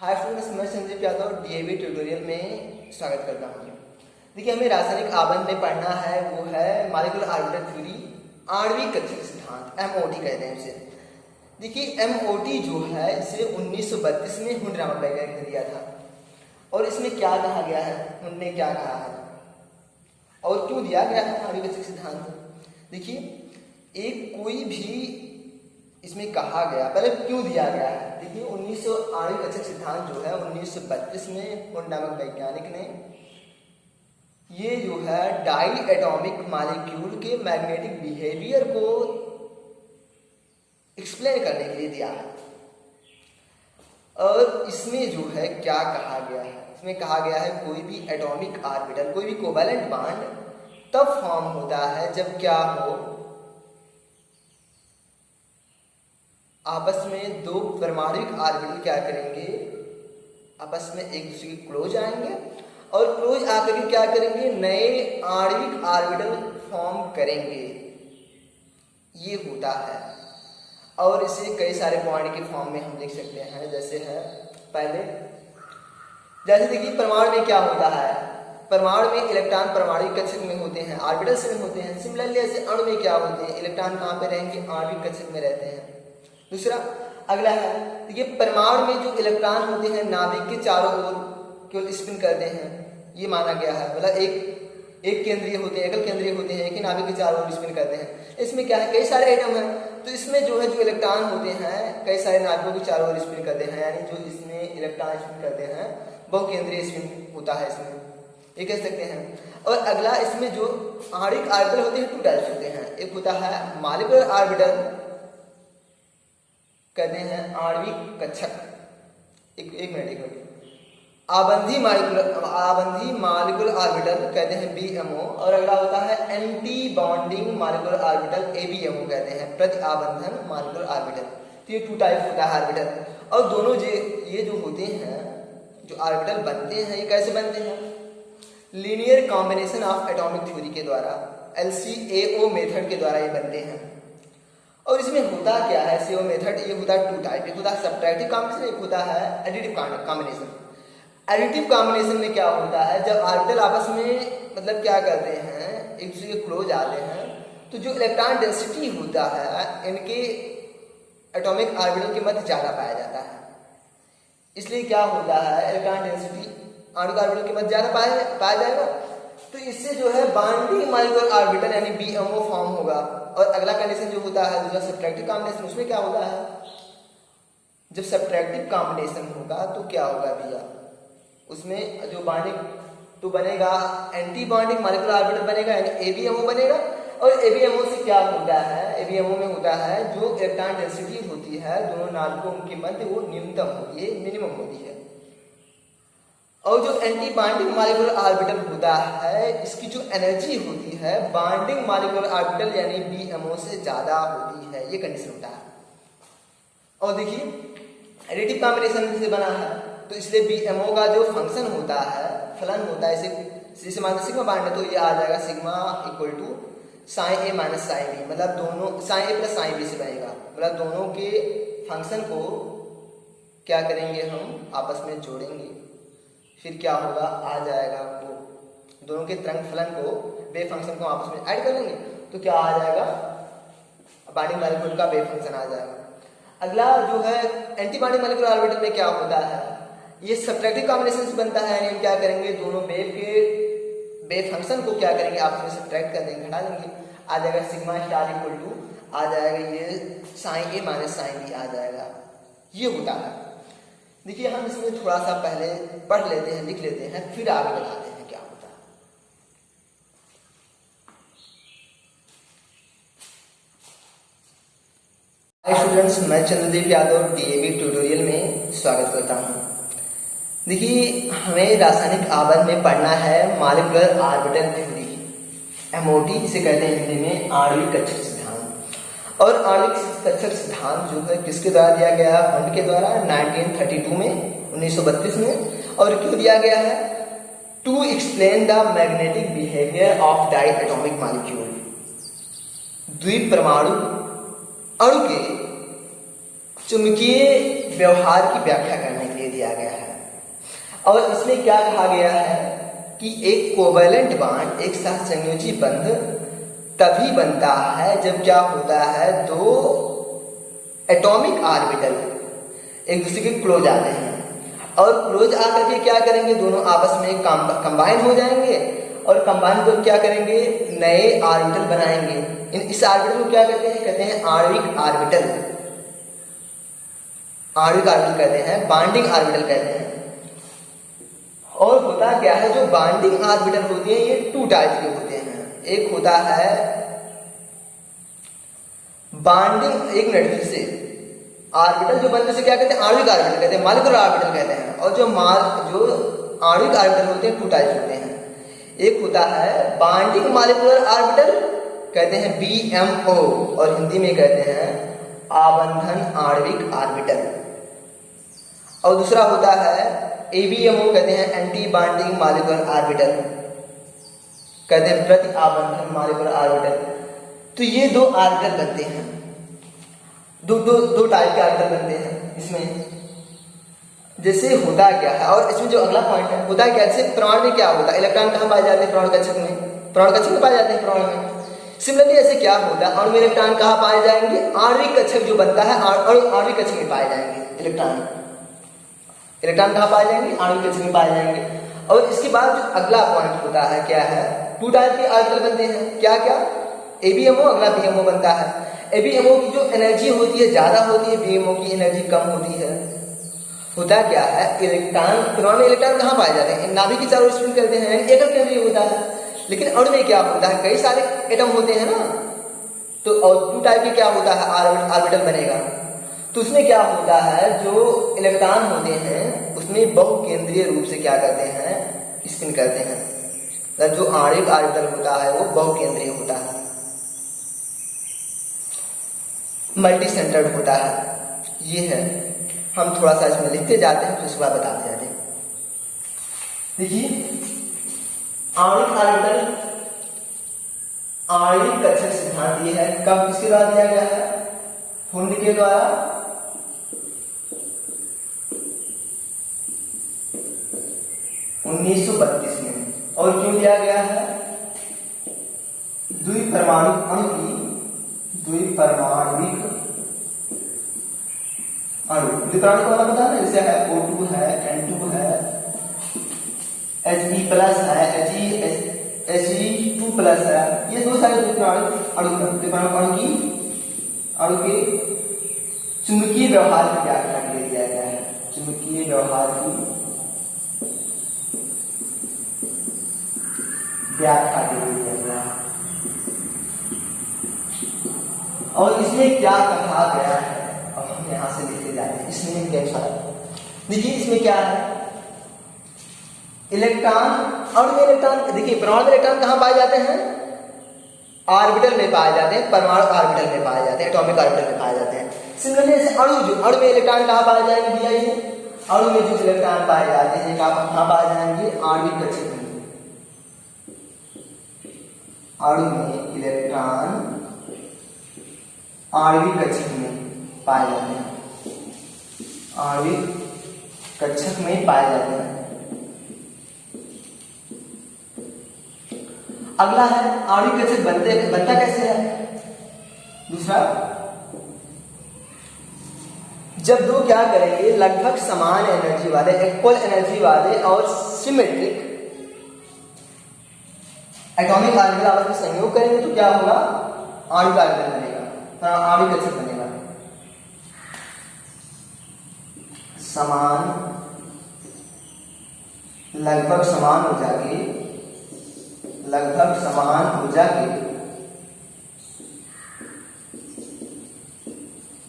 Hi students, मैं Sanjeev Yadav DAV tutorial में स्वागत करता हूँ। देखिए, हमें रासायनिक आबंध में पढ़ना है वो है मॉलिक्यूलर ऑर्बिटल थ्योरी, आणविक कक्षक सिद्धांत, एमओटी कहते हैं इसे। देखिए, एमओटी जो है इसे 1932 में हुंड नामक वैज्ञानिक ने दिया था। और इसमें क्या कहा गया है, हुंड ने क्या कहा है और क्यों दिया गया है आणविक कक्षक सिद्धांत। देखिए, एक कोई भी इसमें कहा गया, पहले क्यों दिया गया है। देखिए, 1900 आणविक कक्षक सिद्धांत जो है 1932 में हुंड नामक वैज्ञानिक ने ये जो है डाई एटॉमिक मॉलिक्यूल के मैग्नेटिक बिहेवियर को एक्सप्लेन करने के लिए दिया है। और इसमें जो है क्या कहा गया है, इसमें कहा गया है कोई भी एटॉमिक ऑर्बिटल, कोई भी कोवैलेंट बॉन्ड तब फॉर्म होता है जब क्या हो, आपस में दो परमाणुक ऑर्बिटल क्या करेंगे, आपस में एक दूसरे के क्लोज आएंगे और क्लोज आकर के क्या करेंगे, नए आणविक ऑर्बिटल फॉर्म करेंगे। ये होता है। और इसे कई सारे पॉइंट के फॉर्म में हम लिख सकते हैं। जैसे है पहले, जैसे देखिए परमाणु में क्या होता है, परमाणु में इलेक्ट्रॉन परमाणु कक्षक में होते हैं, ऑर्बिटल्स में होते हैं। सिमिलरली ऐसे अणु में क्या होते हैं, इलेक्ट्रॉन कहाँ पे रहेंगे, आणविक कक्षक में रहते हैं। दूसरा, अगला है देखिए, परमाणु में जो इलेक्ट्रॉन होते हैं नाभिक के चारों ओर केवल स्पिन करते हैं, ये माना गया है। मतलब एक केंद्रीय होते हैं, एकल केंद्रीय होते हैं, एक ही नाभिक के चारों ओर स्पिन करते हैं। इसमें क्या है, कई सारे एटम हैं, तो इसमें जो है जो इलेक्ट्रॉन होते हैं कई सारे नाभिकों के चारों ओर स्पिन करते हैं, यानी जो इसमें इलेक्ट्रॉन स्पिन करते हैं बहुकेंद्रीय स्पिन होता है इसमें, ये कह सकते हैं। और अगला, इसमें जो आणविक ऑर्बिटल होते हैं 2 टाइप्स होते हैं। एक होता है मॉलिक्यूलर ऑर्बिटल, कहते हैं आणविक कक्षक, एक मिनट, आबंधी मॉलिक्यूलर ऑर्बिटल कहते हैं बीएमओ। और अगला होता है anti bonding molecular orbital, ABMO कहते हैं, प्रति आबंधन मॉलिक्यूलर ऑर्बिटल। तो ये 2 टाइप होता है ऑर्बिटल। और दोनों ये जो होते हैं, जो ऑर्बिटल बनते हैं, ये कैसे बनते हैं, linear combination of atomic theory के द्वारा, LCAO मेथड के द्वारा ये बनते हैं। और इसमें होता क्या है, CO मेथड, ये होता है 2 टाइप, एक होता है सब्ट्रैक्टिव कॉम्बिनेशन, एक होता है एडिटिव कॉम्बिनेशन। एडिटिव कॉम्बिनेशन में क्या होता है, जब ऑर्बिटल आपस में मतलब क्या करते हैं, एक दूसरे के क्लोज आते हैं, तो जो इलेक्ट्रॉन डेंसिटी होता है इनके एटॉमिक ऑर्बिटल के मध्य ज़्यादा पाया जाता है। इसलिए क्या होता है, इलेक्ट्रॉन डेंसिटी आणविक ऑर्बिटल के मध्य ज़्यादा पाया जाएगा, तो इससे जो है बॉन्डिंग मॉलिक्यूलर ऑर्बिटल यानी बीएमओ फॉर्म होगा। और अगला कंडीशन जो होता है दूसरा सब्ट्रैक्टिव कॉम्बिनेशन, उसमें क्या होता है, जब सब्ट्रैक्टिव कॉम्बिनेशन होगा तो क्या होगा भैया, उसमें जो बॉन्डिंग तो बनेगा, एंटी बॉन्डिंग मॉलिक्यूलर ऑर्बिटल बनेगा यानी एबीएमओ बनेगा। और एबीएमओ से क्या होता है, एबीएमओ में होता है जो इलेक्ट्रॉन डेंसिटी होती है दोनों नाभिकों के मध्य वो न्यूनतम होती है, मिनिमम होती है। और जो एंटी बॉन्डिंग मॉलिक्यूलर ऑर्बिटल होता है, इसकी जो एनर्जी होती है बॉन्डिंग मॉलिक्यूलर ऑर्बिटल यानी बीएमओ से ज्यादा होती है, ये कंडीशन होता है। और देखिए, एडिटिव कॉम्बिनेशन से बना है, तो इसलिए बीएमओ का जो फंक्शन होता है, फलन होता है, इसे मान सिग्मा बॉन्ड है, तो ये आ जाएगा sigma equal to sine A minus sine B, मतलब दोनों sine A plus sine B से बनेगा। मतलब दोनों के फंक्शन को क्या करेंगे, हम आपस में जोड़ेंगे, फिर क्या होगा, आ जाएगा वो दोनों के तरंग फलन को, वेव फंक्शन को आपस में ऐड कर लेंगे, तो क्या आ जाएगा, बॉन्डिंग मॉलिक्यूल का वेव फंक्शन आ जाएगा। अगला जो है एंटी बॉन्डिंग मॉलिक्यूलर ऑर्बिटल में क्या होता है, ये सब्ट्रैक्टिव कॉम्बिनेशन से बनता है, यानी हम क्या करेंगे, दोनों वेव के वेव फंक्शन को क्या करेंगे, आपस में सब्ट्रैक्ट कर देंगे, घटा देंगे, आ जाएगा सिग्मा स्टार इक्वल टू आ जाएगा ये sign A minus sine B आ जाएगा। ये होता है। देखिए, हम इसमें थोड़ा सा पहले पढ़ लेते हैं, लिख लेते हैं, फिर आगे बताते हैं क्या होता है। हाय स्टूडेंट्स, मैं चंद्रदेव यादव डीएवी ट्यूटोरियल में स्वागत करता हूं। देखिए, हमें रासायनिक आबंध में पढ़ना है मॉलिक्यूलर ऑर्बिटल थ्योरी, एमओटी इसे कहते हैं हिंदी में, आणविक कक्षक सिद्धांत। और आणविक कक्षक सिद्धांत जो है किसके द्वारा दिया गया है, हुंड के द्वारा 1932 में, 1932 में। और क्यों दिया गया है, to explain the magnetic behaviour of diatomic molecule, द्विपरमाणु अणु के चुंबकीय व्यवहार की व्याख्या करने के लिए दिया गया है। और इसमें क्या कहा गया है कि एक कोवैलेंट बॉन्ड, एक सहसंयोजी बंध तभी बनता है जब क्या होता है, दो एटॉमिक ऑर्बिटल एक दूसरे के क्लोज आते हैं, और क्लोज आकर के क्या करेंगे, दोनों आपस में कंबाइन हो जाएंगे, और कंबाइन को क्या करेंगे, नए ऑर्बिटल बनाएंगे। इस ऑर्बिटल को क्या कहते हैं आणविक ऑर्बिटल। आणविक ऑर्बिटल कहते हैं, बॉन्डिंग ऑर्बिटल कहते हैं। और होता क्या है, जो बॉन्डिंग ऑर्बिटल होती है ये 2 टाइप के होते हैं। एक होता है बॉन्डिंग, एक मिनट फिर से, ऑर्बिटल जो बनते हैं क्या कहते हैं, आणविक ऑर्बिटल कहते हैं, मॉलिक्यूलर ऑर्बिटल कहते हैं। और जो आणविक ऑर्बिटल होते हैं 2 टाइप होते हैं। एक होता है बॉन्डिंग मॉलिक्यूलर ऑर्बिटल, कहते हैं BMO, और हिंदी में कहते हैं आबंधन आणविक ऑर्बिटल। और दूसरा होता है ABMO, कहते हैं एंटी बॉन्डिंग मॉलिक्यूलर ऑर्बिटल, कहते हैं प्रति आबंधन मॉलिक्यूलर ऑर्बिटल। तो ये 2 ऑर्बिटल बनते हैं, दो टाइप के ऑर्बिटल बनते हैं इसमें। जैसे होता क्या है, और इसमें जो अगला पॉइंट है, होता क्या, जैसे परमाणु में क्या होता है, इलेक्ट्रॉन कहाँ पाए जाते हैं, परमाणु कक्षक में, परमाणु कक्षक में पाए जाते हैं परमाणु में। सिमिलरली ऐसे क्या होता है, अणु में इलेक्ट्रॉन कहाँ पाए जाएंगे, आणविक कक्षक जो बनता है आणविक कक्षक में पाए जाएंगे इलेक्ट्रॉन। इलेक्ट्रॉन कहाँ पाए जाएंगे, आणविक कक्षक में पाए जाएंगे। और इसके बाद जो अगला पॉइंट होता है क्या है, 2 टाइप के ऑर्बिटल बनते हैं, क्या क्या, ABMO, अगला BMO बनता है। ABMO की जो एनर्जी होती है ज्यादा होती है, BMO की एनर्जी कम होती है। होता क्या है, इलेक्ट्रॉन, परमाणु में इलेक्ट्रॉन कहाँ पाए जाते हैं, नाभिक के चारों ओर स्पिन करते हैं, एकल केंद्रीय होता है। लेकिन अणु में क्या होता है, कई सारे एटम होते हैं ना, तो और 2 टाइप के क्या होता है ऑर्बिटल बनेगा। तो उसमें क्या होता है, जो इलेक्ट्रॉन होते हैं उसमें बहुकेंद्रीय रूप से क्या करते हैं, स्पिन करते हैं। मतलब जो आणविक ऑर्बिटल होता है वो बहुकेंद्रीय होता है, मल्टी सेंटर्ड होता है। ये है, हम थोड़ा सा इसमें लिखते जाते हैं, फिर उसके बाद बताते जाते हैं। देखिए, आणविक ऑर्बिटल, आणविक कक्षक सिद्धांत ये है, कब किसके द्वारा दिया गया है, हुंड के द्वारा 1932 में। और क्यों दिया गया है, द्विपरमाणुक अणु की, द्विपरमाणुक अणु, द्विपरमाणुक वाला पता है, जैसे है O2 है, N2 है, He+ है, He2+ है, ये 2 सारे द्विपरमाणुक अणु के चुंबकीय व्यवहार की व्याख्या के लिए दिया गया है। चुंबकीय व्यवहार की व्याख्या के लिए दिया गया है। और इसमें क्या कहा गया है, अब हम यहां से लिखते जाते हैं इसमें क्या अनुसार। देखिए इसमें क्या है, इलेक्ट्रॉन, और में इलेक्ट्रॉन, देखिए परमाणु में इलेक्ट्रॉन कहां पाए जाते हैं, ऑर्बिटल में पाए जाते हैं, परमाणु ऑर्बिटल में पाए जाते हैं, एटॉमिक ऑर्बिटल में पाए जाते हैं। सिमिलरली जैसे अणु में इलेक्ट्रॉन कहां पाए जाएंगे, दिया ये अणु में जो इलेक्ट्रॉन पाए जाते हैं कहां पाए जाएंगे, आणविक कक्षक में। अणु में इलेक्ट्रॉन आणविक कक्षक में पाए जाते हैं, आणविक कक्षक में पाए जाते हैं। अगला है आणविक कक्षक बनता कैसे है। दूसरा, जब दो क्या करेंगे, लगभग समान एनर्जी वाले, इक्वल एनर्जी वाले और सिमेट्रिक एटॉमिक ऑर्बिटल आपस में संयोग करेंगे तो क्या होगा, आणविक ऑर्बिटल बनेगा, आणविक कक्षक बनेगा। समान, लगभग समान ऊर्जा के, लगभग समान ऊर्जा के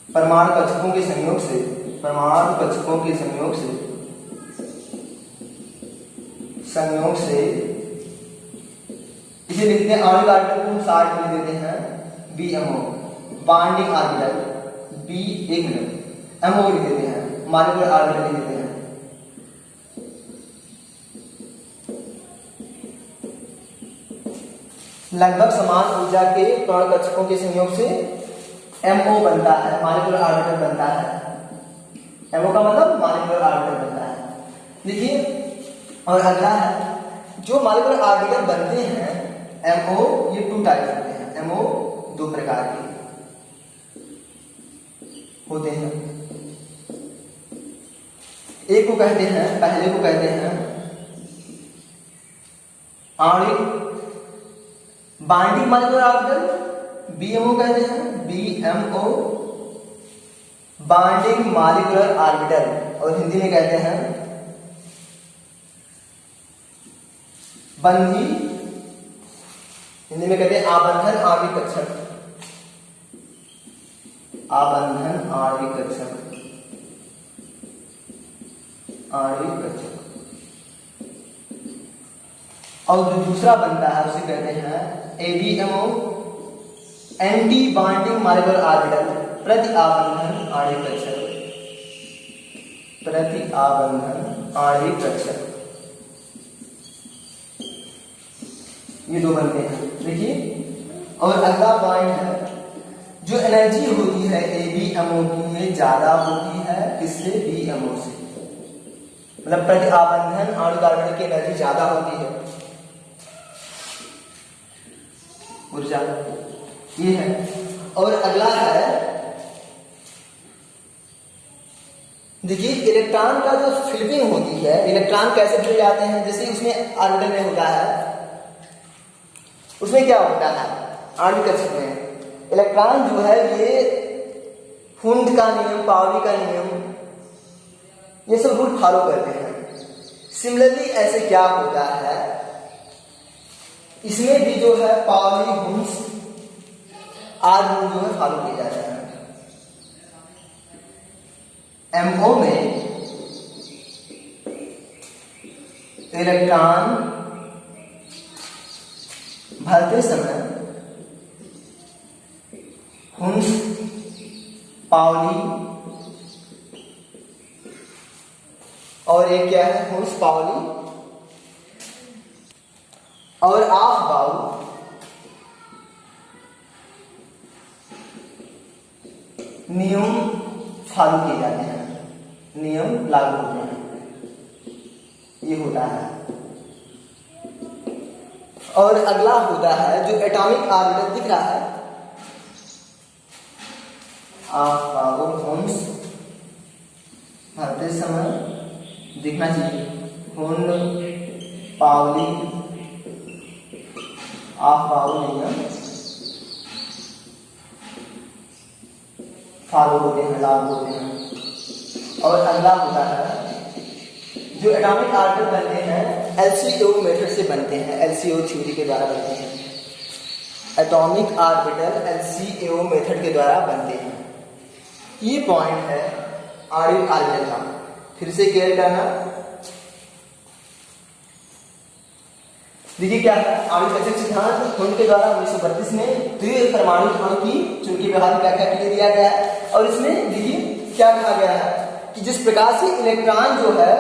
परमाणु कक्षकों के संयोग से, परमाणु कक्षकों के संयोग से इसे लिखते हैं, आणविक ऑर्बिटल को 60 में देते हैं BMO, बॉन्डिंग ऑर्बिटल B, एक मिनट, MO लिख देते हैं, मॉलिक्यूलर ऑर्बिटल लिख देते हैं। लगभग समान ऊर्जा के परमाणु कक्षकों के संयोग से MO बनता है, मॉलिक्यूलर ऑर्बिटल बनता है। MO का मतलब मॉलिक्यूलर ऑर्बिटल बनता है। देखिए और अगला है जो मॉलिक्यूलर ऑर्बिटल बनते हैं MO, ये 2 टाइप होते हैं। MO 2 प्रकार के होते हैं। एक को कहते हैं, पहले को कहते हैं आणविक बाइंडिंग मॉलिक्यूलर ऑर्बिटल, BMO कहते हैं, BMO बाइंडिंग मॉलिक्यूलर ऑर्बिटल, और हिंदी में कहते हैं बंधी, हिंदी में कहते हैं आबंधन आणविक कक्षक, आबंधन आणविक कक्षक, आणविक कक्षक। और जो दूसरा बनता है उसे कहते हैं ABMO, anti binding molecular orbital, प्रति आबंधन आणविक कक्षक, प्रति आबंधन आणविक कक्षक। ये 2 बनते हैं, देखिए। और अगला पॉइंट है जो एनर्जी होती है ABMO की, ये ज्यादा होती है किससे? BMO से, मतलब प्रति आबंधन आणविक ऑर्बिटल की एनर्जी ज्यादा होती है, ऊर्जा, ये है। और अगला है, देखिए इलेक्ट्रॉन का जो फ्लिपिंग होती है, इलेक्ट्रॉन कैसे फिर जाते हैं, जैसे उसमें ऑर्बिटल में होता है, उसमें क्या होता है आणविक कक्षक में, इलेक्ट्रॉन जो है ये हुंड का नियम, पाउली का नियम, ये सब रूल फॉलो करते हैं। सिमिलरली ऐसे क्या होता है, इसमें भी जो है पाउली, हुंड्स आदि रूल जो है फॉलो किए जाते हैं। MO में इलेक्ट्रॉन भरते समय हुंस, पाउली, और एक क्या है हुंस, पाउली और ऑफ बाउ नियम फॉलो किए जाते हैं, नियम लागू होते हैं, ये होता है। और अगला होता है जो एटॉमिक ऑर्बिटल दिख रहा है, होन्स भरते समय दिखना चाहिए, हुंड, पाउली, ऑफ बाउ नियम फॉलो होते हैं, लागू होते हैं। और अगला होता है जो एटॉमिक ऑर्बिटल बनते हैं LCO मेथड से बनते हैं, LCO थ्योरी के द्वारा बनते हैं। एटॉमिक ऑर्बिटल LCO मेथड के द्वारा बनते हैं। ये पॉइंट है आणविक ऑर्बिटल का, फिर से क्लियर करना। देखिए क्या है आणविक कक्षक सिद्धांत हुंड के द्वारा 1932 में द्वि परमाणु अणु की चुंबकीय व्यवहार की व्याख्या के लिए दिया गया है। और इसमें देखिए क्या कहा गया है कि जिस प्रकार से इलेक्ट्रॉन जो है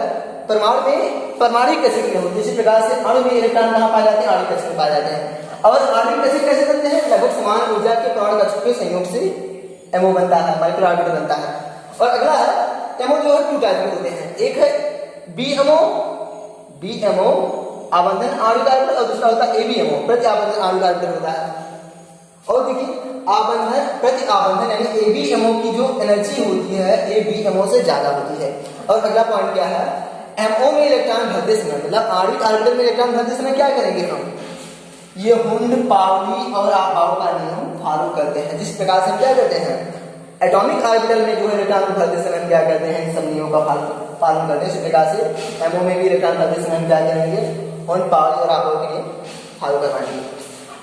परमाणु में परमाणु कक्षक में होते हैं, इसी प्रकार से अणु में इलेक्ट्रॉन कहाँ पाए जाते हैं? आणविक कक्षक में पाए जाते हैं। और आणविक कक्षक कैसे बनते हैं? लगभग समान ऊर्जा के परमाणु कक्षक के संयोग से MO बनता है, मॉलिक्यूलर ऑर्बिटल बनता है। और अगला है MO जो है 2 टाइप के होते हैं, एक है BMO आबंधन आणविक ऑर्बिटल, और दूसरा होता है ABMO प्रति आबंधन आणविक ऑर्बिटल होता है। और देखिए आबंधन प्रति आबंधन यानी ABMO की जो एनर्जी होती है ABMO से ज्यादा होती है। और अगला पॉइंट क्या है, MO में इलेक्ट्रॉन भरते समय, मतलब आणविक ऑर्बिटल में इलेक्ट्रॉन भरते समय क्या करेंगे हम? ये हुंड, पाउली और ऑफ बाउ का नियम फॉलो करते हैं। जिस प्रकार से क्या करते हैं एटॉमिक ऑर्बिटल में जो है इलेक्ट्रॉन भरते समय हम क्या करते हैं? इन सब नियमों का पालन करते हैं। इसी प्रकार से MO में भी इलेक्ट्रॉन भरते समय हम क्या करेंगे? हुंड, पाउली और ऑफ बाउ के नियम फॉलो करवाएंगे।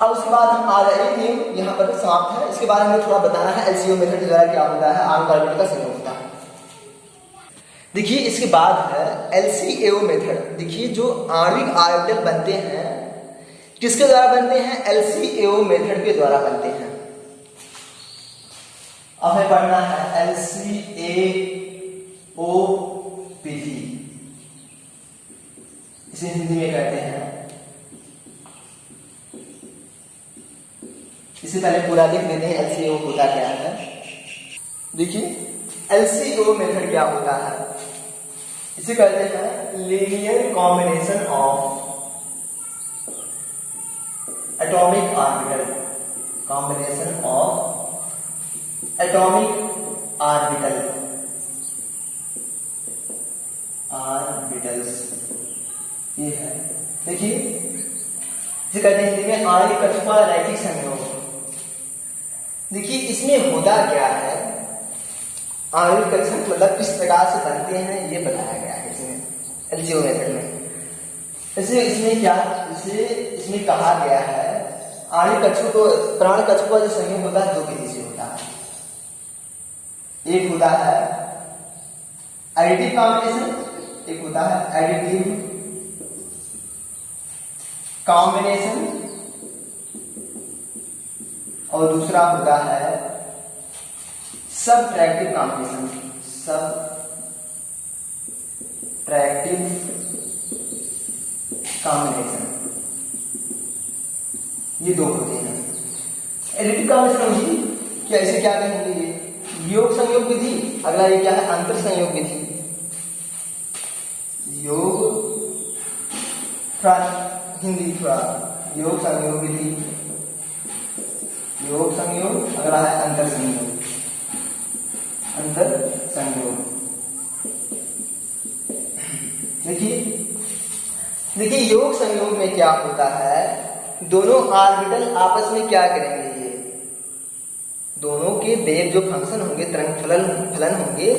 अब उसके बाद हम आ रहे नियम यहाँ पर समाप्त है। इसके बारे में थोड़ा बताना है LCO मेथड के द्वारा क्या होता है, आणविक ऑर्बिटल का संयोग होता है। देखिए इसके बाद है LCO मेथड। देखिए जो आणविक ऑर्बिटल बनते हैं किसके द्वारा बनते हैं? LCO मेथड के द्वारा बनते हैं। अब हमें पढ़ना है LCAO विधि, इसे हिंदी में कहते हैं। इससे पहले पूरा लिख देते हैं LCO होता क्या है। देखिए LCO मेथड क्या होता है। इसे कहते हैं linear combination of atomic orbital, combination of atomic orbitals, ये है। देखिए इसे कहते हैं हिंदी में आणविक कक्षपा रैखिक संयोग। देखिए इसमें होता क्या है, आणविक कक्षक मतलब किस प्रकार से बनते हैं ये बताया गया है इसमें एलसीओ मेथड में। इसमें इसमें कहा गया है आणविक कक्षकों को, प्राण कक्षकों का जो संयोग होता है दो विधि से होता है। एक होता है एडिटिव कॉम्बिनेशन, एक होता है एडिटिव कॉम्बिनेशन, और दूसरा होता है सबट्रैक्टिव कॉम्बिनेशन, सबट्रैक्टिव कॉम्बिनेशन, ये दो होते हैं। एडिटिव कॉम्बिनेशन होगी क्या, इसे क्या कहेंगे, ये योग संयोग विधि। अगला ये क्या है, अंतर संयोग विधि। योग हिंदी थोड़ा, योग संयोग विधि, योग संयोग। अगला है अंतर संयोग, अंतर संयोग। देखिए योग संयोग में क्या होता है, दोनों ऑर्बिटल आपस में क्या करेंगे, ये दोनों के वेव जो फंक्शन होंगे, तरंग फलन होंगे,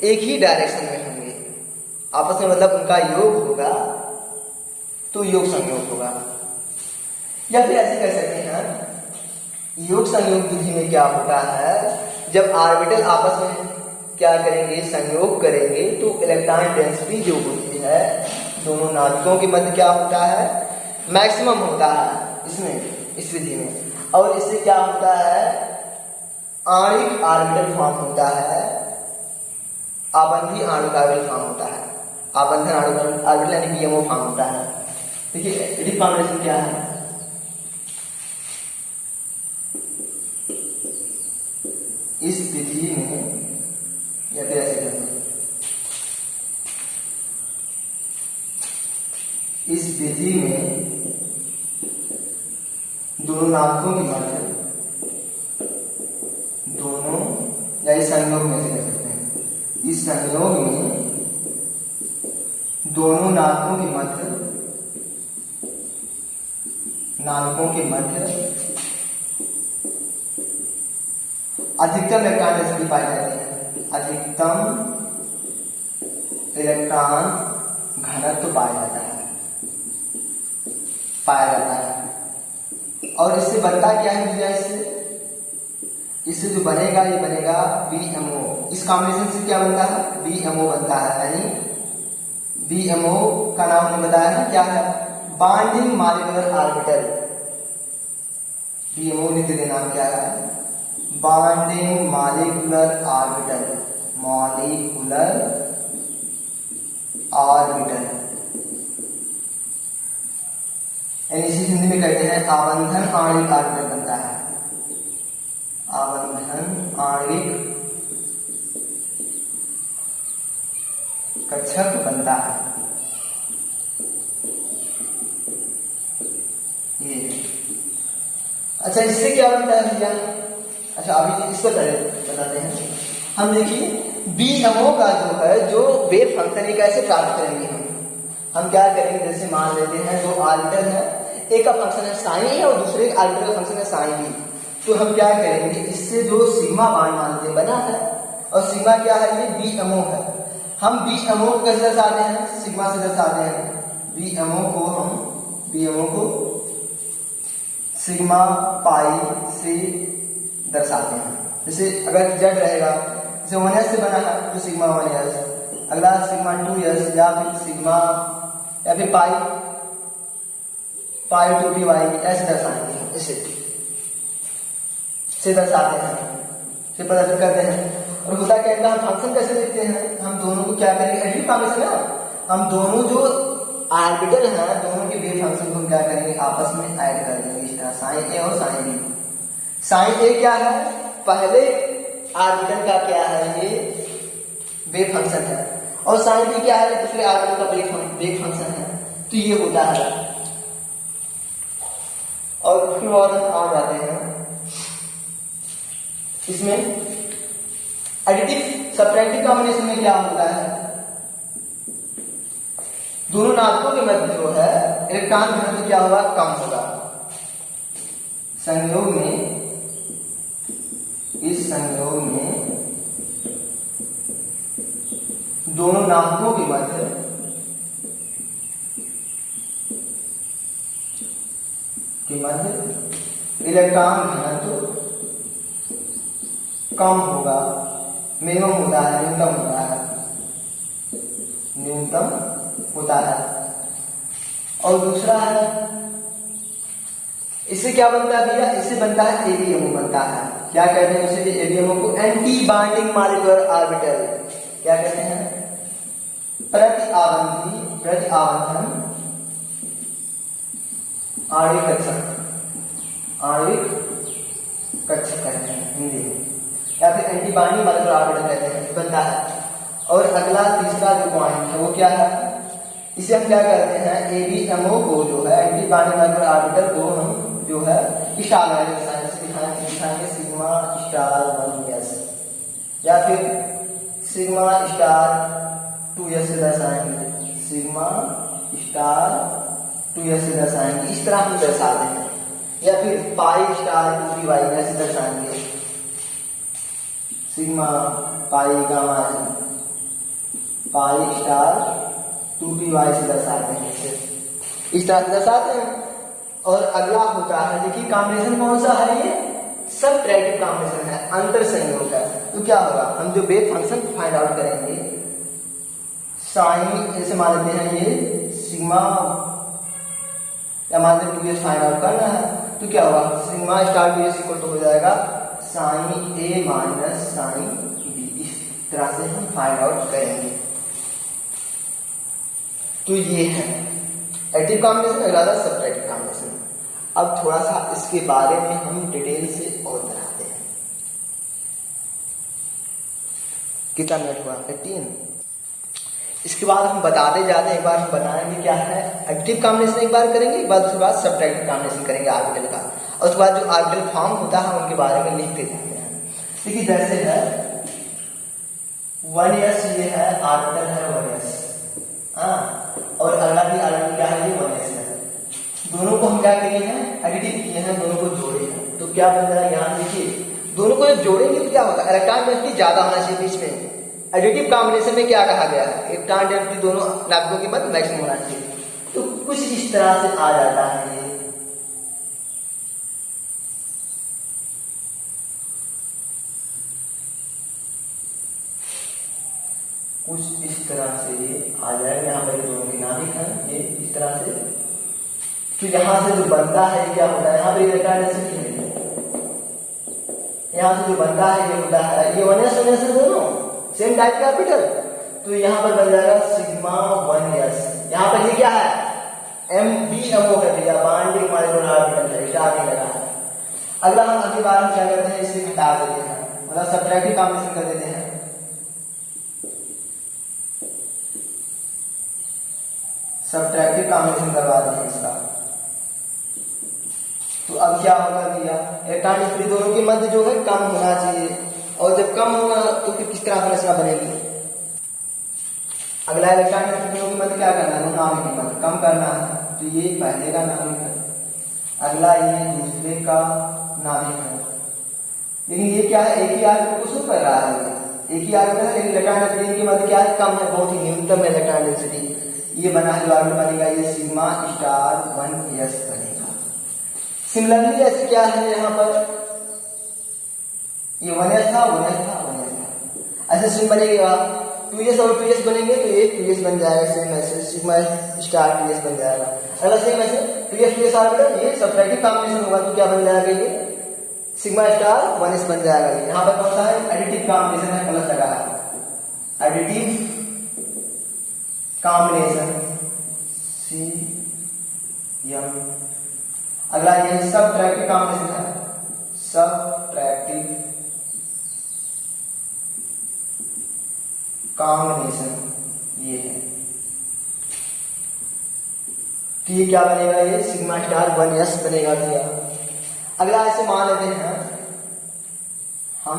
एक ही डायरेक्शन में होंगे आपस में, मतलब उनका योग होगा तो योग संयोग होगा। या फिर ऐसे कह सकते हैं योग संयोग विधि में क्या होता है, जब ऑर्बिटल आपस में क्या करेंगे, संयोग करेंगे, तो इलेक्ट्रॉन डेंसिटी जो होती है दोनों नाभिकों के मध्य क्या होता है, मैक्सिमम होता है इसमें, इस विधि में। और इससे क्या होता है, आणविक ऑर्बिटल फॉर्म होता है, आबंधी आणविक ऑर्बिटल फॉर्म होता है, आबंधन आणविक ऑर्बिटल यानी बीएमओ फॉर्म होता है। देखिए एडिटिव कॉम्बिनेशन क्या है, इस विधि में, या फिर ऐसे करते हैं, इस विधि में दोनों नाभिकों के मध्य, दोनों या इस संयोग में से कह सकते हैं, इस संयोग में दोनों नाभिकों के मध्य, नाभिकों के मध्य अधिकतम इलेक्ट्रॉन डेंसिटी पाई जाती है, अधिकतम इलेक्ट्रॉन घनत्व पाया जाता है। और इससे बनता क्या है भैया, इससे जो बनेगा, ये बनेगा बीएमओ। इस कॉम्बिनेशन से क्या बनता है, बीएमओ बनता है, यानी बीएमओ का नाम हमने बताया ना क्या है, बॉन्डिंग मॉलिक्यूलर ऑर्बिटल। बीएमओ लिख देना नाम क्या है, bonding molecular orbital, molecular orbital, यानी इसी हिंदी में कहते हैं आबंधन आणविक ऑर्बिटल बनता है, आबंधन आणविक कक्षक बनता है। ये अच्छा, इससे क्या बनता है भैया, अच्छा अभी इसको पहले बताते हैं हम। देखिए बीएमओ का जो है, जो वेव फंक्शन, ये कैसे प्राप्त करेंगे हम क्या करेंगे, जैसे मान लेते हैं दो ऑर्बिटल है, एक का फंक्शन है साइन ए और दूसरे ऑर्बिटल का फंक्शन है साइन बी, तो हम क्या करेंगे, इससे जो सिग्मा बांड मानते बना है, और सिग्मा क्या है, ये बीएमओ है, हम बीएमओ को कैसे दर्शाते हैं, सिग्मा से दर्शाते हैं। बीएमओ को सिग्मा पाई से दर्शाते हैं। जैसे अगर जेड रहेगा, जैसे 1s से बना है तो सिग्मा 1s, अगला सिग्मा 2s, या फिर सिग्मा, या फिर पाई 2py, ऐसे दर्शाएंगे, इसे दर्शाते हैं, इसे प्रदर्शित करते हैं। और होता क्या है, हम फंक्शन कैसे लिखते हैं, हम दोनों को क्या करेंगे, एडिटिव कॉम्बिनेशन है, हम दोनों जो ऑर्बिटल हैं, दोनों के वेव फंक्शन को हम क्या करेंगे, आपस में ऐड कर देंगे, इस तरह साइन ए और साइन बी। साइन ए क्या है, पहले ऑर्बिटल का क्या है, ये वेव फंक्शन है, और साइन भी क्या है, दूसरे आर्बिटल का ब्रेक फंक्शन है, तो ये होता है। और उसके बाद हम आ जाते हैं इसमें एडिटिव सब्ट्रैक्टिव कॉम्बिनेशन में क्या होता है, दोनों नाभिकों के मध्य जो है इलेक्ट्रॉन घनत्व क्या होगा, कम होगा। संयोग में, इस संयोग में दोनों नाभिकों के मध्य इलेक्ट्रॉन घनत्व कम होगा, मिनिमम होता है, न्यूनतम होता है, न्यूनतम होता है। और दूसरा है, इससे क्या बनता है भैया, इससे बनता है एबीएमओ बनता है। क्या कहते हैं उसे, एबीएमओ को एंटी बॉन्डिंग मॉलिक्यूलर ऑर्बिटल क्या कहते हैं, प्रति आबंधन आणविक कक्षक कहते हैं हिंदी में, या फिर एंटी बॉन्डिंग मॉलिक्यूलर ऑर्बिटल कहते हैं, बनता है। और अगला तीसरा जो पॉइंट है वो क्या है, इसे हम क्या करते हैं, एबीएमओ को जो है एंटी बॉन्डिंग मॉलिक्यूलर ऑर्बिटल को हम जो है स्टार वाले से दिखाएंगे सिग्मा स्टार 1s या फिर सिग्मा स्टार 2s से दर्शाएंगे, सिग्मा स्टार 2s से दर्शाएंगे, इस तरह हम दर्शाते हैं। या फिर पाई स्टार 2py ऐसे दर्शाएंगे, sigma pi gamma pi star 2py से दर्शाते हैं, इस तरह से दर्शाते हैं। और अगला होता है, देखिए कॉम्बिनेशन कौन सा है, ये सब्ट्रैक्टिव कॉम्बिनेशन है, अंतर संयोग है। तो क्या होगा, हम जो वेव फंक्शन फाइंड आउट करेंगे, साइन जैसे मान लेते हैं ये सिग्मा या मान लेते 2s फाइंड आउट करना है, तो क्या होगा, सिग्मा स्टार 2s इक्वल तो हो जाएगा sign A minus sine B, इस तरह से हम फाइंड आउट करेंगे। तो ये है एडिटिव कॉम्बिनेशन, अगला था सब्ट्रैक्टिव कॉम्बिनेशन। अब थोड़ा सा इसके बारे में हम डिटेल से और बनाते हैं। कितना मिनट हुआ, 15। इसके बाद हम बताते जाते हैं, एक बार हम बनाएंगे क्या है, एडिटिव कॉम्बिनेशन एक बार करेंगे, एक बार उसके बाद सब्ट्रैक्टिव कॉम्बिनेशन करेंगे ऑर्बिटल का, और उसके बाद जो ऑर्बिटल फॉर्म होता है उनके बारे में लिखते जाते हैं। देखिए जैसे है 1s, ये है ऑर्बिटल है 1s, और अगला भी ऑर्बिटल क्या है, ये 1s है। दोनों को हम क्या किए हैं, एडिटिव किए हैं, दोनों को जोड़े हैं। तो क्या बन जाएगा, यहाँ देखिए दोनों को जब जोड़ेंगे तो क्या होगा, इलेक्ट्रॉन डेंसिटी ज्यादा होना चाहिए बीच में। एडिटिव कॉम्बिनेशन में क्या कहा गया है, इलेक्ट्रॉन डेंसिटी दोनों नाभिकों के मध्य मैक्सिमम होना चाहिए। तो कुछ इस तरह से आ जाता है ये, कुछ इस तरह से ये आ जाएगा। यहाँ पर दोनों के नाभिक है, ये इस तरह से। तो यहाँ से जो बनता है क्या होता है, यहाँ पर इलेक्ट्रॉन डेंसिटी है, यहाँ से जो बनता है ये होता है, ये 1s 1s दोनों सेम टाइप के ऑर्बिटल। तो यहाँ पर बन जाएगा सिग्मा 1s, यहाँ पर ये क्या है, MBMO कर दिया, बॉन्डिंग मॉलिक्यूलर ऑर्बिटल है, स्टार नहीं लगा है। अगला हम अगली बार हम क्या करते हैं, इसे हटा देते हैं, मतलब सब्ट्रैक्टिव कॉम्बिनेशन कर देते हैं। सब्ट्रैक्टिव कॉम्बिनेशन करवा देते हैं इसका। तो अब क्या होगा भैया, इलेक्ट्रॉन डेंसिटी दोनों के मध्य जो है कम होना चाहिए, और जब कम होगा तो फिर किस तरह संरचना बनेगी। अगला इलेक्ट्रॉन डेंसिटी दोनों के मध्य क्या करना है, नाभिक के मध्य कम करना है। तो ये पहले का नाभिक है, अगला ये दूसरे का नाभिक है। लेकिन ये क्या है, एक ही आर्बिटल को शो कर रहा है, एक ही आर्बिटल है, लेकिन इलेक्ट्रॉन डेंसिटी के मध्य क्या है, कम है, बहुत ही न्यूनतम है इलेक्ट्रॉन डेंसिटी। ये बना है जो ऑर्बिटल बनेगा, ये सिग्मा स्टार 1s बनेगा। सिमिलरली ऐसे क्या है, यहाँ पर ये 1s था, 1s था, 1s था, ऐसे स्ट्रिंग बनेगा। 2s और 2s बनेंगे तो ये 2s बन जाएगा, सेम ऐसे सिग्मा स्टार 2s बन जाएगा। अगला सेम ऐसे 2s 2s ऑर्बिटल, ये सब्ट्रैक्टिव कॉम्बिनेशन होगा तो क्या बन जाएगा, ये सिग्मा स्टार 1s बन जाएगा। यहाँ पर कौन सा है, एडिटिव कॉम्बिनेशन है, प्लस लगा है, एडिटिव कॉम्बिनेशन CM। अगला ये सब्ट्रैक्टिव कॉम्बिनेशन है, सब्ट्रैक्टिव कॉम्बिनेशन ये है। तो ये क्या बनेगा, ये सिग्मा स्टार 1s बनेगा भैया। अगला ऐसे मान लेते हैं हम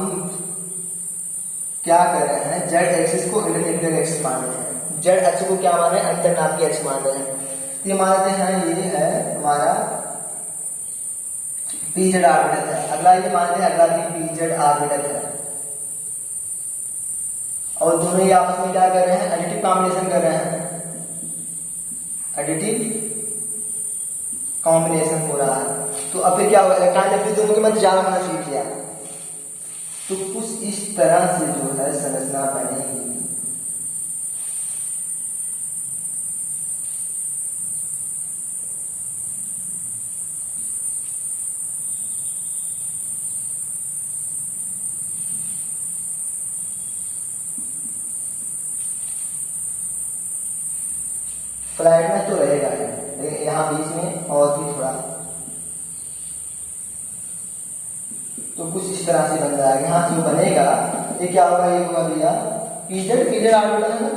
क्या कर रहे हैं, जेड एक्सिस को इंटरनेशनल एक्सिस मान रहे हैं, जेड अक्ष को क्या मान रहे हैं, अंतर्नाभी अक्ष मान रहे हैं। तो ये मान लेते हैं ये है हमारा पी जेड ऑर्बिटल है। अगला ये मानते हैं अगला भी पी जेड ऑर्बिटल है, और दोनों ही आपस में क्या कर रहे हैं, एडिटिव कॉम्बिनेशन कर रहे हैं, एडिटिव कॉम्बिनेशन हो रहा है। तो अब फिर क्या होगा, इलेक्ट्रॉन जब दोनों के मध्य ज्यादा होना सीख लिया, तो कुछ इस तरह से जो है संरचना बनेगी। फ्लैट में तो रहेगा लेकिन यहाँ बीच में और भी थोड़ा, तो कुछ इस तरह से बन जाएगा। यहाँ जो बनेगा ये क्या होगा, ये होगा भैया पीजेड ऑर्बिटल है ना,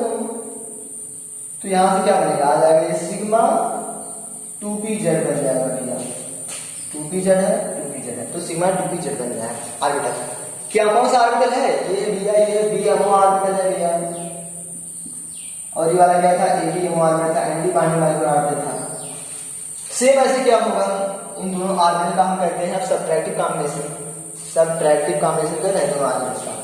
तो यहाँ से क्या बनेगा, आ जाएगा ये सिग्मा 2pz बन जाएगा भैया। 2pz है तो सिग्मा 2pz बन जाएगा ऑर्बिटल। क्या कौन सा ऑर्बिटल है ये भैया, ये बीएमओ ऑर्बिटल है भैया, और ये वाला क्या था, एडीएमओ ऑर्बिटल था, एंटी बॉन्डिंग माइक्रो ऑर्बिटल था। सेम ऐसे क्या होगा, इन दोनों ऑर्बिटल का हम करते हैं अब सब्ट्रैक्टिव कॉम्बिनेशन, सब्ट्रैक्टिव कॉम्बिनेशन कर रहे हैं दोनों ऑर्बिटल का।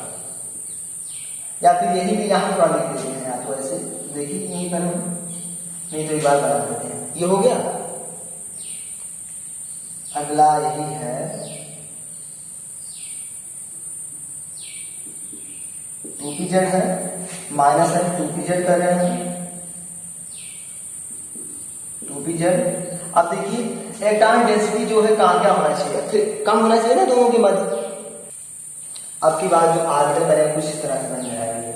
या फिर यही भी यहाँ थोड़ा लिख देते हैं, या तो ऐसे देखिए यहीं पर नहीं तो एक बार बना देते हैं, ये हो गया। अगला यही है 2pz है, माइनस है 2pz कर रहे हैं 2pz। अब देखिए इलेक्ट्रॉन डेंसिटी जो है कहाँ क्या होना चाहिए, फिर कम होना चाहिए ना दोनों के मध्य। अब की बात जो ऑर्बिटल बने कुछ इस तरह से बन जाएगा, ये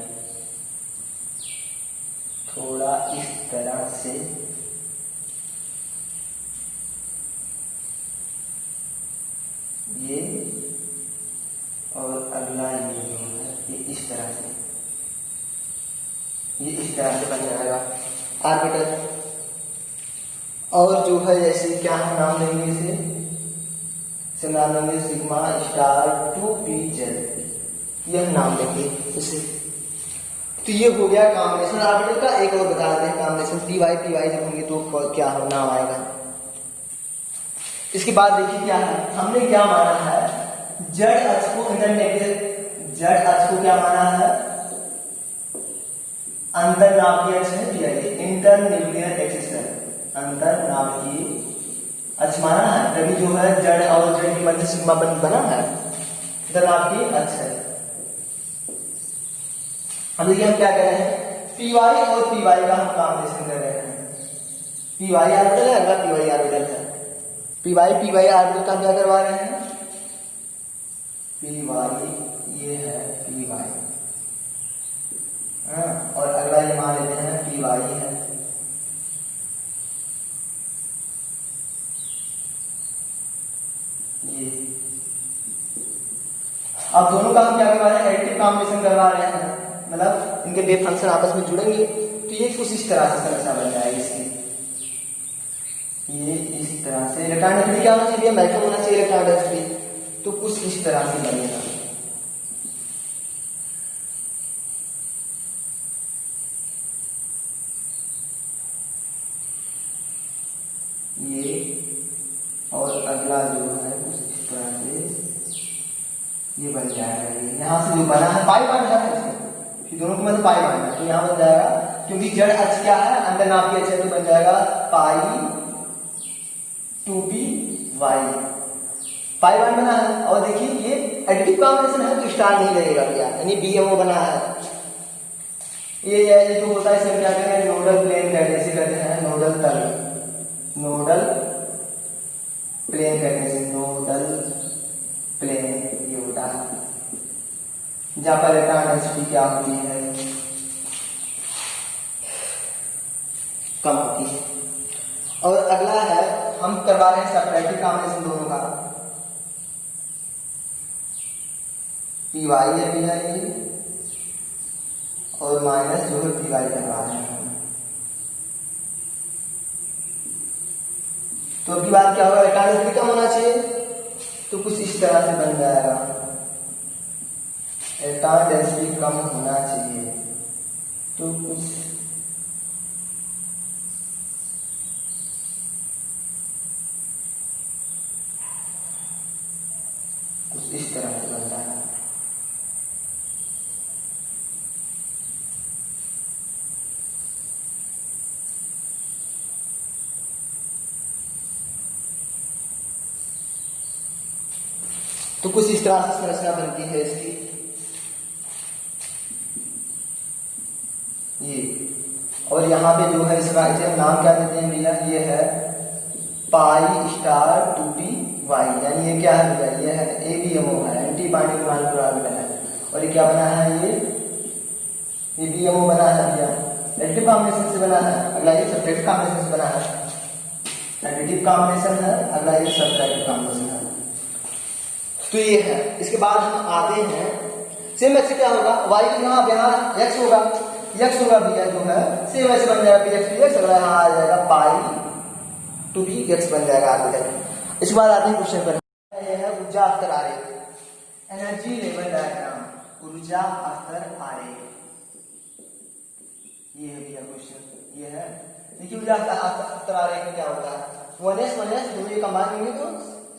थोड़ा इस तरह से, ये और अगला ये जो है ये इस तरह से, ये इस तरह से बन जाएगा ऑर्बिटल। और जो है जैसे क्या हम नाम देंगे इसे नाम देंगे सिग्मा स्टार 2pz, ये हम नाम देंगे इसे। तो ये हो गया कॉम्बिनेशन ऑर्बिटल का। एक और बता देते हैं कॉम्बिनेशन py जब होंगे तो क्या हो नाम आएगा। इसके बाद देखिए क्या है, हमने क्या माना है, जेड अक्ष को जेड अक्ष को क्या माना है, अंतर्नाभीय अक्ष है भैया, ये इंटरन्यूक्लियर एक्सिस है, अंतर्नाभीय अक्ष माना है, तभी जो है जड़ और जड़ के मध्य सिग्मा बना है, अंतर्नाभीय अक्ष है। अब देखिए हम क्या कर रहे हैं, py और py का हम कॉम्बिनेशन कर रहे हैं। py ऑर्बिटल है, अगला py ऑर्बिटल है, py ऑर्बिटल का क्या करवा रहे हैं, py ये है py, और अगला ये मान लेते हैं py है, ये। अब दोनों का हम क्या करवा रहे हैं, एडिटिव कॉम्बिनेशन करवा रहे हैं, मतलब इनके वेव फंक्शन आपस में जुड़ेंगे, तो ये कुछ इस तरह से समस्या बन जाएगी इसकी। ये इस तरह से इलेक्ट्रॉन डेंसिटी क्या होना चाहिए, मैक्सिमम होना चाहिए इलेक्ट्रॉन डेंसिटी, तो कुछ इस तरह से बनेगा। ये और अगला जो है कुछ इस तरह से ये बन जाएगा। ये यहाँ से जो बना है पाई बन जाएगा इसको, दोनों को मतलब पाई बन है, तो यहाँ बन जाएगा, क्योंकि जड़ अक्ष क्या है, अंतर्नाभीय अक्ष है, तो बन जाएगा पाई 2py, पाई वन बना है। और देखिए ये एडिटिव कॉम्बिनेशन है तो स्टार नहीं लगेगा भैया, यानी बीएमओ बना है। ये जो होता है इसे क्या कहते हैं, नोडल प्लेन कहते से करते हैं, नोडल तल, नोडल प्लेन कहते हैं, नोडल प्लेन ये होता है जहां पर इलेक्ट्रॉन डेंसिटी क्या होती है, कम होती है। और अगला है हम करवा रहे हैं सब्ट्रैक्टिव कॉम्बिनेशन दोनों का, py है भैया ये, और माइनस जो है पी वाई करवा रहे हैं। तो अब की बात क्या होगा, इलेक्ट्रॉन डेंसिटी कम होना चाहिए, तो कुछ इस तरह से बन जाएगा, इलेक्ट्रॉन डेंसिटी कम होना चाहिए, तो कुछ इस तरह से बनता है। तो कुछ इस तरह से संरचना बनती है इसकी, ये। और यहाँ पे जो है इसका इसे हम नाम क्या देते हैं भैया, ये है पाई स्टार 2p वाई, यानी ये क्या है भैया, ये है ABMO है, एंटी बाइंडिंग मॉलिक्यूलर ऑर्बिटल है। और ये क्या बना है, ये BMO बना है भैया, एडिटिव कॉम्बिनेशन से बना है। अगला ये सब्ट्रैक्टिव कॉम्बिनेशन से बना है, एडिटिव कॉम्बिनेशन है। अगला ये सब्ट्रैक्टिव कॉम्बिनेशन है। तो ये है। इसके बाद हम आते हैं, सेम ऐसे क्या होगा, वाई यहाँ एक्स होगा, एक्स होगा भैया जो है सेम ऐसे बन जाएगा px अगला यहाँ आ जाएगा पाई 2p x बन जाएगा ऑर्बिटल। इसके बाद आते हैं क्वेश्चन पर, यह है ऊर्जा स्तर आरेख, एनर्जी लेवल डायग्राम, ऊर्जा स्तर आरेख। ये है भैया क्वेश्चन, ये है। देखिए ऊर्जा स्तर आरेख में क्या होता है, 1s 1s दोनों ये कंबाइन होंगे तो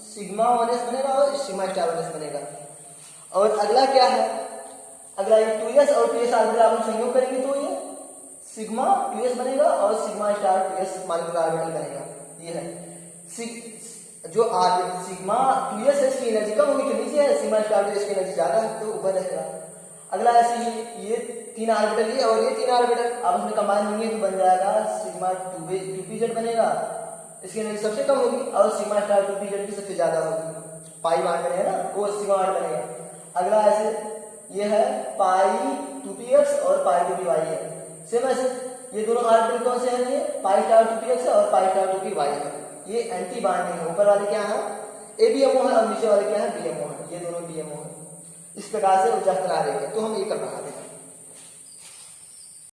सिग्मा 1s बनेगा और सिग्मा स्टार 1s बनेगा। और अगला क्या है, अगला ये 2s और 2s ऑर्बिटल आप संयोग करेंगे तो ये सिग्मा 2s बनेगा और sigma star 2s molecular orbital बनेगा। ये है जो सिग्मा 2s है इसकी एनर्जी कम होगी तो नीचे है, सिग्मा स्टार 2s की एनर्जी ज्यादा है तो ऊपर रहेगा। अगला ऐसे ही ये 3 ऑर्बिटल ये और ये 3 ऑर्बिटल आपस में कंबाइन होंगे तो बन जाएगा सिग्मा 2pz बनेगा, इसकी एनर्जी सबसे कम होगी और सिग्मा स्टार 2pz की सबसे ज्यादा होगी, पाई बार बनेगा ना, वो सिग्मा बार बनेगा। अगला ऐसे ये है पाई 2px और पाई 2py है, सेम ऐसे ये दोनों ऑर्बिटल कौन से हैं, ये पाई स्टार 2px है और पाई स्टार 2py है। ये एंटी बाइंडिंग है, ऊपर वाले क्या है ABMO है और नीचे वाले क्या है BMO है, ये दोनों BMO है। इस प्रकार से ऊर्जा स्तर आरेख है। तो हम ये कर रहा है।